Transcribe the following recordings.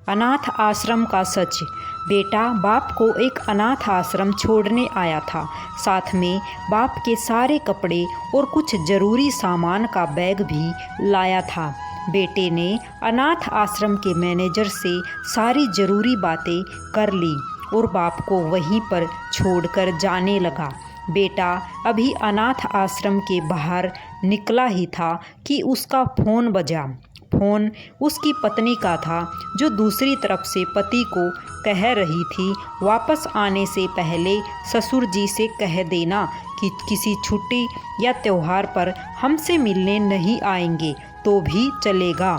अनाथ आश्रम का सच। बेटा बाप को एक अनाथ आश्रम छोड़ने आया था। साथ में बाप के सारे कपड़े और कुछ ज़रूरी सामान का बैग भी लाया था। बेटे ने अनाथ आश्रम के मैनेजर से सारी ज़रूरी बातें कर ली और बाप को वहीं पर छोड़कर जाने लगा। बेटा अभी अनाथ आश्रम के बाहर निकला ही था कि उसका फ़ोन बजा। फ़ोन उसकी पत्नी का था, जो दूसरी तरफ से पति को कह रही थी, वापस आने से पहले ससुर जी से कह देना कि किसी छुट्टी या त्यौहार पर हमसे मिलने नहीं आएंगे तो भी चलेगा।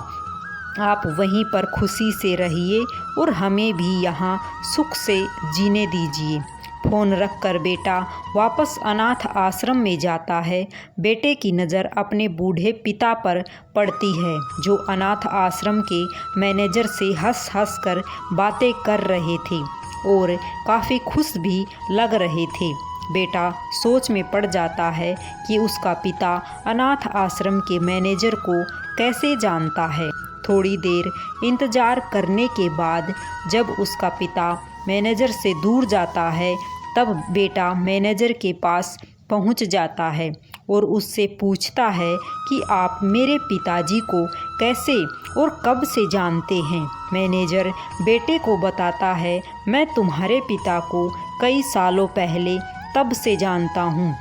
आप वहीं पर खुशी से रहिए और हमें भी यहाँ सुख से जीने दीजिए। फ़ोन रखकर बेटा वापस अनाथ आश्रम में जाता है। बेटे की नज़र अपने बूढ़े पिता पर पड़ती है, जो अनाथ आश्रम के मैनेजर से हंस हंस कर बातें कर रहे थे और काफ़ी खुश भी लग रहे थे। बेटा सोच में पड़ जाता है कि उसका पिता अनाथ आश्रम के मैनेजर को कैसे जानता है। थोड़ी देर इंतज़ार करने के बाद जब उसका पिता मैनेजर से दूर जाता है, तब बेटा मैनेजर के पास पहुंच जाता है और उससे पूछता है कि आप मेरे पिताजी को कैसे और कब से जानते हैं। मैनेजर बेटे को बताता है, मैं तुम्हारे पिता को कई सालों पहले तब से जानता हूँ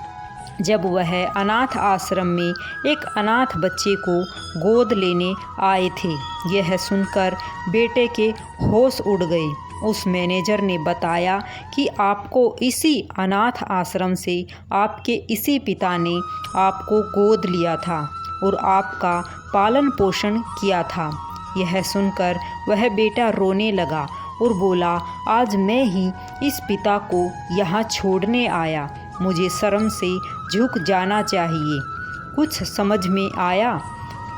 जब वह अनाथ आश्रम में एक अनाथ बच्चे को गोद लेने आए थे। यह सुनकर बेटे के होश उड़ गए। उस मैनेजर ने बताया कि आपको इसी अनाथ आश्रम से आपके इसी पिता ने आपको गोद लिया था और आपका पालन पोषण किया था। यह सुनकर वह बेटा रोने लगा और बोला, आज मैं ही इस पिता को यहाँ छोड़ने आया। मुझे शर्म से झुक जाना चाहिए। कुछ समझ में आया?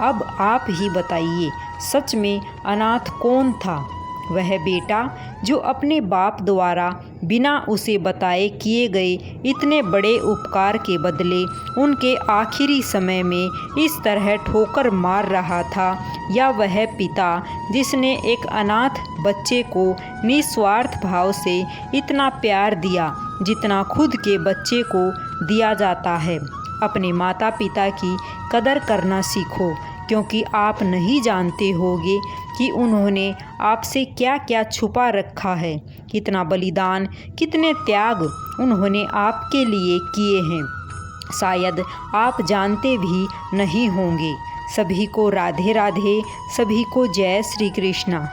अब आप ही बताइए, सच में अनाथ कौन था? वह बेटा जो अपने बाप द्वारा बिना उसे बताए किए गए इतने बड़े उपकार के बदले उनके आखिरी समय में इस तरह ठोकर मार रहा था, या वह पिता जिसने एक अनाथ बच्चे को निस्वार्थ भाव से इतना प्यार दिया जितना खुद के बच्चे को दिया जाता है। अपने माता पिता की कदर करना सीखो, क्योंकि आप नहीं जानते होगे कि उन्होंने आपसे क्या क्या छुपा रखा है, कितना बलिदान, कितने त्याग उन्होंने आपके लिए किए हैं। शायद आप जानते भी नहीं होंगे। सभी को राधे राधे, सभी को जय श्री कृष्णा।